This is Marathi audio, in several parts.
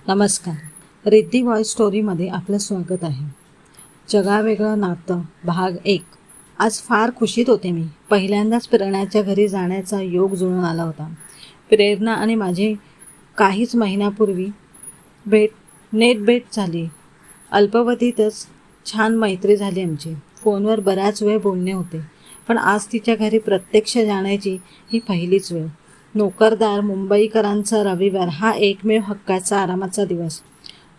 नमस्कार. रिद्धी व्हॉइस स्टोरीमध्ये आपलं स्वागत आहे. जगावेगळं नातं भाग 1. आज फार खुशीत होते मी. पहिल्यांदाच प्रेरणाच्या घरी जाण्याचा योग जुळून आला होता. प्रेरणा आणि माझी काहीच महिन्यापूर्वी नेट भेट झाली. अल्पावधीतच छान मैत्री झाली आमची. फोनवर बराच वेळ बोलणे होते, पण आज तिच्या घरी प्रत्यक्ष जाण्याची ही पहिलीच वेळ. नोकरदार मुंबईकरांचा रविवार हा एकमेव हक्काचा आरामाचा दिवस.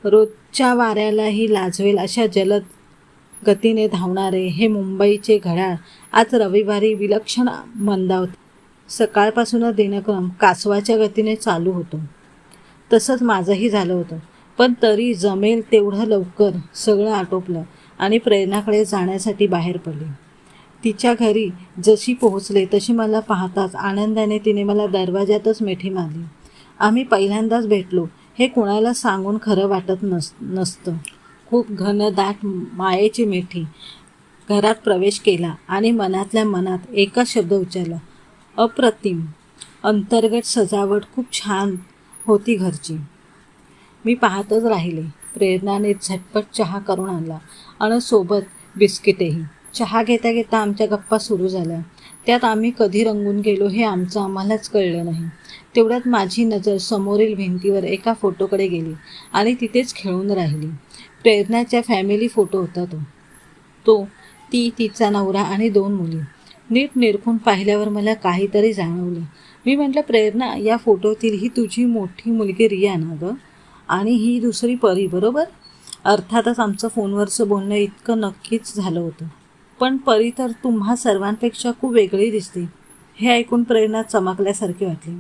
रोजच्या वाऱ्यालाही लाजवेल अशा जलद गतीने धावणारे हे मुंबईचे घड्याळ आज रविवारी विलक्षण मंदावते. सकाळपासूनच दिनक्रम कासवाच्या गतीने चालू होतो. तसंच माझंही झालं होतं, पण तरी जमेल तेवढं लवकर सगळं आटोपलं आणि प्रेरणाकडे जाण्यासाठी बाहेर पडले. तिच्या घरी जशी पोहोचले तशी मला पाहताच आनंदाने तिने मला दरवाजातच मिठी मारली. आम्ही पहिल्यांदाच भेटलो हे कोणाला सांगून खरं वाटत नसतं. खूप घनदाट मायेची मिठी. घरात प्रवेश केला आणि मनातल्या मनात एकच शब्द उच्चारला, अप्रतिम. अंतर्गत सजावट खूप छान होती घरची. मी पाहतच राहिले. प्रेरणाने झटपट चहा करून आणला आणि सोबत बिस्किटेही. चहा घेता घेता आमच्या गप्पा सुरू झाल्या. त्यात आम्ही कधी रंगून गेलो हे आम्हालाच कळलं नाही. तेवढ्यात माझी नजर समोरील भिंतीवर एका फोटोकडे गेली आणि तिथेच खेळून राहिली. प्रेरणाच्या फॅमिली फोटो होता तो. ती, तिचा नवरा आणि 2 मुली. नीट निरखून पाहिल्यावर मला काहीतरी जाणवलं. मी म्हटलं, प्रेरणा, या फोटोतील ही तुझी मोठी मुलगी रिया ना गं? आणि ही दुसरी परी, बरोबर? अर्थातच आमचं फोनवरचं बोलणं इतकं नक्कीच झालं होतं. पण परी तर तुम्हा सर्वांपेक्षा खूप वेगळी दिसते. हे ऐकून प्रेरणा चमकल्यासारखी वाटली.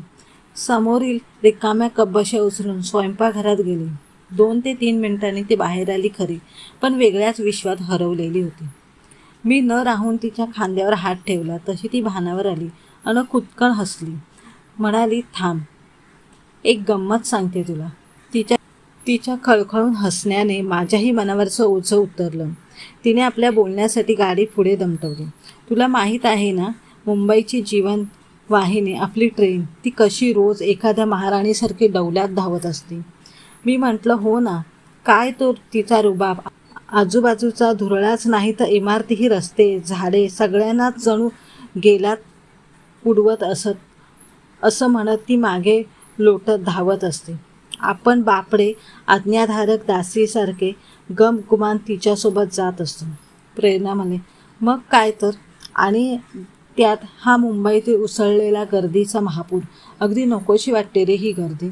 समोरील रिकाम्या कपबशा उचलून स्वयंपाकघरात गेली. 2 ते 3 मिनिटांनी ती बाहेर आली खरी, पण वेगळ्याच विश्वात हरवलेली होती. मी न राहून तिच्या खांद्यावर हात ठेवला तशी ती भानावर आली आणि खुदकन हसली. म्हणाली, थांब, एक गंमत सांगते तुला. तिच्या खळखळून हसण्याने माझ्याही मनावरचं ओझं उतरलं. तिने आपल्या बोलण्यासाठी गाडी पुढे दमटवली. तुला माहीत आहे ना, मुंबईची जीवन वाहिनी, आपली ट्रेन, ती कशी रोज एखाद्या महाराणीसारखी डौल्यात धावत असते. मी म्हटलं, हो ना. काय तो तिचा रुबाब. आजूबाजूचा धुरळाच नाही तर इमारतीही, रस्ते, झाडे सगळ्यांनाच जणू गेलात उडवत असं म्हणत ती मागे लोटत धावत असते. आपण बापडे आज्ञाधारक दासीसारखे गमगुमान तिच्यासोबत जात असतो. प्रेरणा म्हणे, मग काय तर. आणि त्यात हा मुंबईतील उसळलेला गर्दीचा महापूर. अगदी नकोशी वाटते रे ही गर्दी.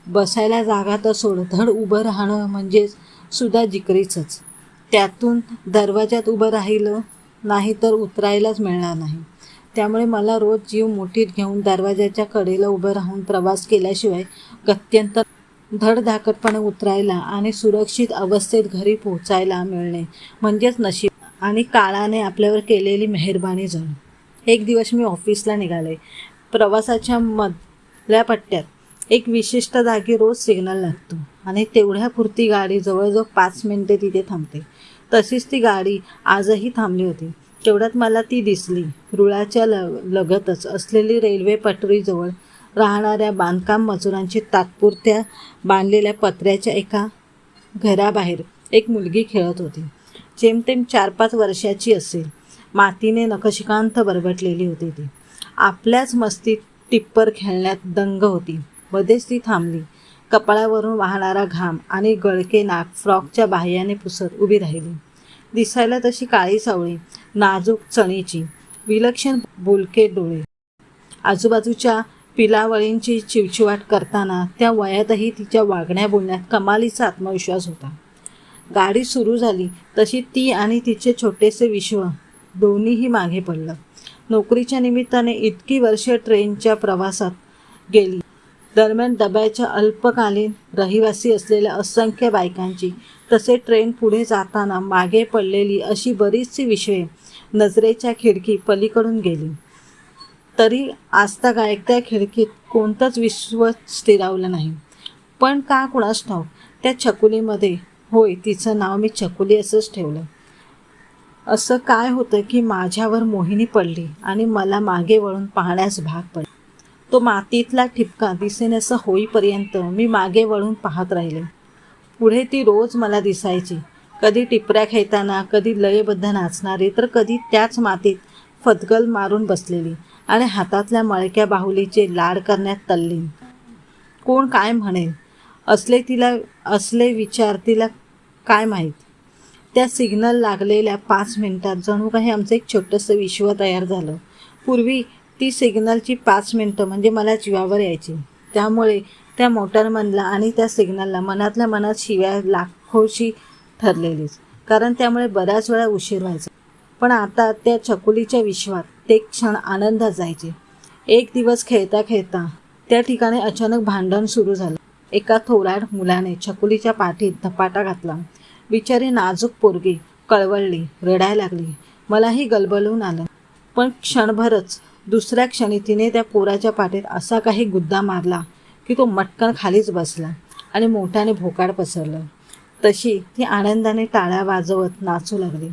बसायला जागा तर सोड, धड उभं राहणं म्हणजे सुद्धा जिकरीचंच. त्यातून दरवाजात उभं राहिलं नाही तर उतरायलाच मिळणार नाही. त्यामुळे मला रोज जीव मुठीत घेऊन दरवाजाच्या कडेला उभं राहून प्रवास केल्याशिवाय गत्यंतर धडधाकटपणे उतरायला आणि सुरक्षित अवस्थेत घरी पोहोचायला मिळणे म्हणजेच नशीब आणि काळाने आपल्यावर केलेली मेहरबानी जण. एक दिवस मी ऑफिसला निघाले. प्रवासाच्या मधल्या पट्ट्यात एक विशिष्ट जागी रोज सिग्नल लागतो आणि तेवढ्यापुरती गाडी जवळजवळ 5 मिनिटे तिथे थांबते. तशीच ती गाडी आजही थांबली होती. तेवढ्यात मला ती दिसली. रुळाच्या लगतच असलेली रेल्वे पटरीजवळ राहणाऱ्या बांधकाम मजुरांची तात्पुरत्या बांधलेल्या पत्र्याच्या एका घराबाहेर एक मुलगी खेळत होती. जेमतेम 4-5 वर्षाची असेल. मातीने नखशिकांत बरबटलेली होती ती. आपल्याच मस्तीत टिप्पर खेळण्यात दंग होती. मध्येच ती थांबली. कपाळावरून वाहणारा घाम आणि गळके नाक फ्रॉकच्या बाह्याने पुसत उभी राहिली. दिसायला तशी काळी सावळी, नाजूक चणीची, विलक्षण बोलके डोळे. आजूबाजूच्या पिलावळींची चिवचिवाट करताना त्या वयातही तिच्या वागण्या बोलण्यात कमालीचा आत्मविश्वास होता. गाडी सुरू झाली तशी ती आणि तिचे छोटेसे विश्व दोन्हीही मागे पडलं. नोकरीच्या निमित्ताने इतकी वर्षे ट्रेनच्या प्रवासात गेली. दरम्यान डब्याच्या अल्पकालीन रहिवासी असलेल्या असंख्य बायकांची, तसे ट्रेन पुढे जाताना मागे पडलेली अशी बरीचशी विश्वे नजरेच्या खिडकी पलीकडून गेली. तरी आजतागायत त्या खिडकीत कोणतंच विश्व स्थिरावलं नाही. पण का कुणास ठाऊक त्या छकुलीमध्ये, होय, तिचं नाव मी छकुली असंच ठेवलं, असं काय होतं की माझ्यावर मोहिनी पडली आणि मला मागे वळून पाहण्यास भाग पडले. तो मातीतला ठिपका दिसेनासा होईपर्यंत मी मागे वळून पाहत राहिले. पुढे ती रोज मला दिसायची. कधी टिपऱ्या खेळताना, कधी लयबद्ध नाचणारी, तर कधी त्याच मातीत फतगल मारून बसलेली आणि हातातल्या मळक्या बाहुलीचे लाड करण्यात तल्लीन. कोण काय म्हणेल असले विचार तिला काय माहीत. त्या सिग्नल लागलेल्या 5 मिनिटात जणू काही आमचं एक छोटंसं विश्व तयार झालं. पूर्वी ती सिग्नलची 5 मिनिटं म्हणजे मला जीवावर यायची. त्यामुळे त्या मोटरमनला आणि त्या सिग्नलला मनातल्या मनात शिव्या लाखोशी ठरलेलीच, कारण त्यामुळे बऱ्याच वेळा उशीर व्हायचा. पण आता त्या छकुलीच्या विश्वात ते क्षण आनंदात जायचे. एक दिवस खेळता खेळता त्या ठिकाणी अचानक भांडण सुरू झालं. एका थोराड मुलाने छकुलीच्या पाठीत धपाटा घातला. बिचारी नाजूक पोरगी कळवळली, रडायला लागली. मलाही गलबलून आलं. पण क्षणभरच दुसऱ्या क्षणी तिने त्या पोराच्या पाठीत असा काही गुद्दा मारला की तो मटकन खालीच बसला आणि मोठ्याने भोकाड पसरलं. तशी ती आनंदाने टाळ्या वाजवत नाचू लागली.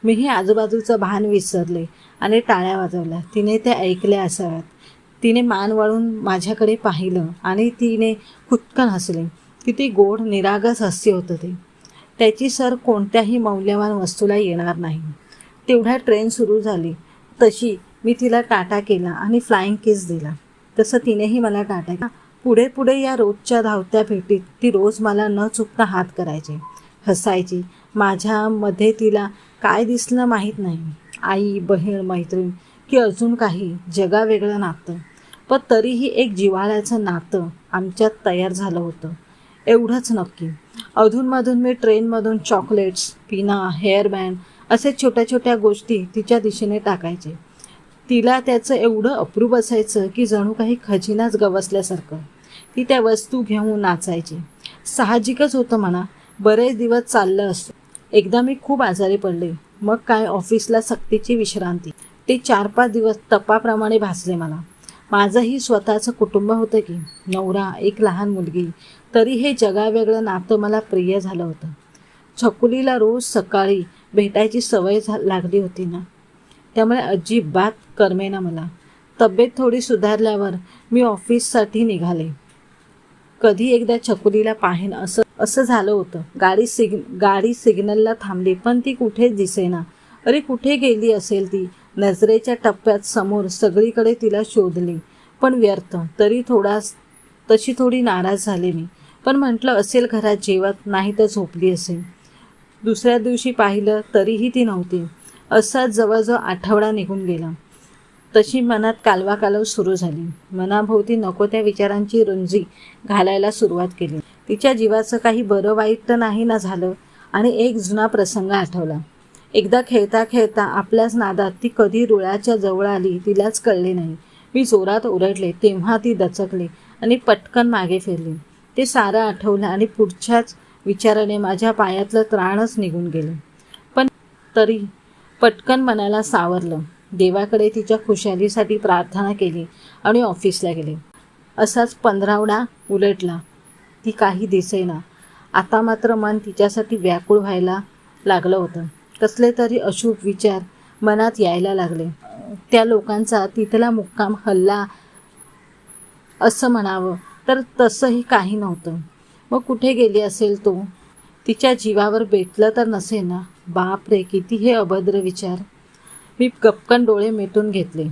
मीही आजूबाजूचं भान विसरले आणि टाळ्या वाजवल्या. तिने ते ऐकले असाव्यात. तिने मान वळून माझ्याकडे पाहिलं आणि तिने खुदकन हसले. किती गोड निरागस हास्य होतं ते. त्याची सर कोणत्याही मौल्यवान वस्तूला येणार नाही. तेवढ्या ट्रेन सुरू झाली तशी मी तिला टाटा केला आणि फ्लाइंग किस दिला. तसं तिनेही मला टाटा केला. पुढे पुढे या रोजच्या धावत्या भेटीत ती रोज मला न चुकता हात करायची, हसायची. माझ्यामध्ये तिला काय दिसलं माहीत नाही, आई, बहीण, मैत्रीण की अजून काही जगावेगळं नातं. पण तरीही एक जिव्हाळ्याचं नातं आमच्यात तयार झालं होतं, एवढंच नक्की. अधूनमधून मी ट्रेनमधून चॉकलेट्स, पिना, हेअरबँड असे छोट्या छोट्या गोष्टी तिच्या दिशेने टाकायचे. तिला त्याचं एवढं अप्रूप असायचं की जणू काही खजिनाच गवसल्यासारखं. ती त्या वस्तू घेऊन नाचायची. साहजिकच होतं म्हणा. बरेच दिवस चाललं असतं. एकदा मी खूप आजारी पडले. मग काय ऑफिसला सक्तीची विश्रांती. ते 4-5 दिवस तपाप्रमाणे भासले मला. माझंही स्वतःचं कुटुंब होतं की, नवरा, एक लहान मुलगी. तरी हे जगावेगळं नातं मला प्रिय झालं होतं. छकुलीला रोज सकाळी भेटायची सवय लागली होती ना, त्यामुळे अजिबात करमेना मला. तब्येत थोडी सुधारल्यावर मी ऑफिससाठी निघाले. कधी एकदा छकुलीला पाहीन असं झालं होतं. गाडी सिग्नलला थांबली पण ती कुठेच दिसेना. अरे कुठे गेली असेल ती. नजरेच्या टप्प्यात समोर सगळीकडे तिला शोधले पण व्यर्थ. तशी थोडी नाराज झाले मी. पण म्हटलं असेल घरात जेवत, नाही तर झोपली असेल. दुसऱ्या दिवशी पाहिलं तरीही ती नव्हती. असाच जवळजवळ आठवडा निघून गेला. तशी मनात कालवाकालव सुरू झाली. मनाभोवती नको त्या विचारांची रुंजी घालायला सुरुवात केली. तिच्या जीवाचं काही बरं वाईट तर नाही ना झालं. आणि एक जुना प्रसंग आठवला. एकदा खेळता खेळता आपल्याच नादात ती कधी रुळाच्या जवळ आली तिलाच कळले नाही. मी जोरात ओरडले तेव्हा ती दचकली आणि पटकन मागे फिरली. ते सारं आठवलं आणि पुढच्याच विचाराने माझ्या पायातलं त्राणच निघून गेलं. पण तरी पटकन मनाला सावरलं. देवाकडे तिच्या खुशालीसाठी प्रार्थना केली आणि ऑफिसला गेले. असाच 15 उलटला. ती काही दिसेना. आता मात्र मन तिच्यासाठी व्याकुळ व्हायला लागलं होतं. कसले तरी अशुभ विचार मनात यायला लागले. त्या लोकांचा तिथला मुक्काम हल्ला असं म्हणावं तर तसंही काही नव्हतं. मग कुठे गेली असेल तो. तिच्या जीवावर बेतलं तर नसे ना. बाप रे, किती हे अभद्र विचार. मी गपकन डोळे मिटून घेतले.